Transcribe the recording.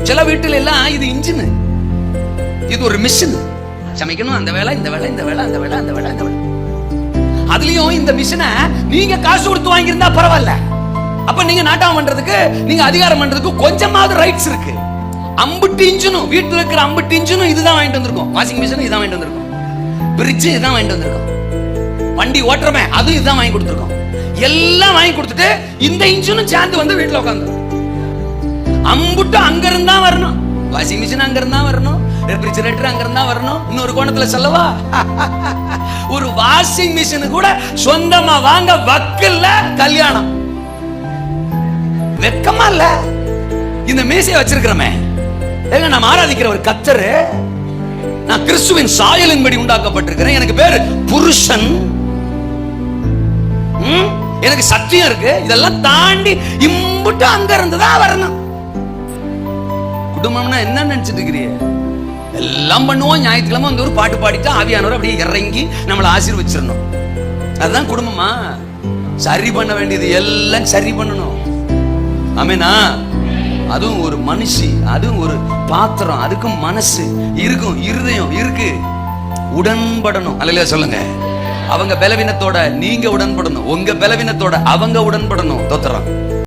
சில வீட்டுல எல்லாம் இது இன்ஜின், இது ஒரு மிஷின். சமைக்கணும், அந்த வேலை இந்த வேலை, இந்த வேலை அந்த வேலை, அந்த வேலை அந்த வேலை. அதுலயும் இந்த மிஷினை நீங்க காசு கொடுத்து வாங்கியிருந்தா பரவாயில்ல. அப்ப நீங்க நாட்டம் பண்றதுக்கு, நீங்க அதிகாரம் பண்றதுக்கு கொஞ்சமாவது ரைட்ஸ் இருக்கு. அம்புட்டு இன்ஜினும், வீட்டுல இருக்கிற அம்புட்டு இன்ஜினும் இதுதான் வாங்கிட்டு வந்திருக்கோம். வாஷிங் மிஷின் இதான் வாங்கிட்டு வந்திருக்கோம், பிரிட்ஜ் இதான் வாங்கிட்டு வந்திருக்கோம், வண்டி ஓட்டுறமே அதுவும் இதுதான் வாங்கி கொடுத்துருக்கோம். எல்லாம் வாங்கி கொடுத்துட்டு இந்த இன்ஜினும் சேர்ந்து வந்து வீட்டுல உட்காந்து அம்புட்டு அங்க இருந்தா வரணும். வாஷிங் மிஷின் அங்க இருந்தா வரணும், ரெஃப்ரிஜரேட்டர் அங்க இருந்தா வரணும். இன்னொரு கோணத்துல சொல்லவா, ஒரு வாஷிங் மிஷின் கூட சொந்தமா வாங்க வக்கல்ல கல்யாணம். வெக்கமா இல்ல? இந்த மேசையை வச்சிருக்கிறோமே, ஏங்க நாம் ஆராதிக்கிற ஒரு கர்த்தர், நான் கிறிஸ்துவின் சாயலின்படி உண்டாக்கப்பட்டிருக்கிறேன், எனக்கு பேரு புருஷன், எனக்கு சத்தியம் இருக்கு. இதெல்லாம் தாண்டி இம்புட்டு அங்க இருந்துதான் வரணும். குடும்பம்னா என்ன நினைச்சிட்டு இருக்கிறீ? எல்லாம் பண்ணுவோம், ஞாயிற்றுக்கிழமை வந்து ஒரு பாட்டு பாடிட்டு ஆவியானவர் அப்படியே இறங்கி நம்மளை ஆசீர்வச்சிடணும். அதுதான் குடும்பமா? சரி பண்ண வேண்டியது எல்லாம் சரி பண்ணணும். ஆமெனா? அதுவும் ஒரு மனுஷி, அதுவும் ஒரு பாத்திரம், அதுக்கும் மனசு இருக்கும், இருதயம் இருக்கு. உடன்படணும். அல்லேலூயா சொல்லுங்க. அவங்க பலவீனத்தோட நீங்க உடன்படணும், உங்க பலவீனத்தோட அவங்க உடன்படணும். தோத்திரம்.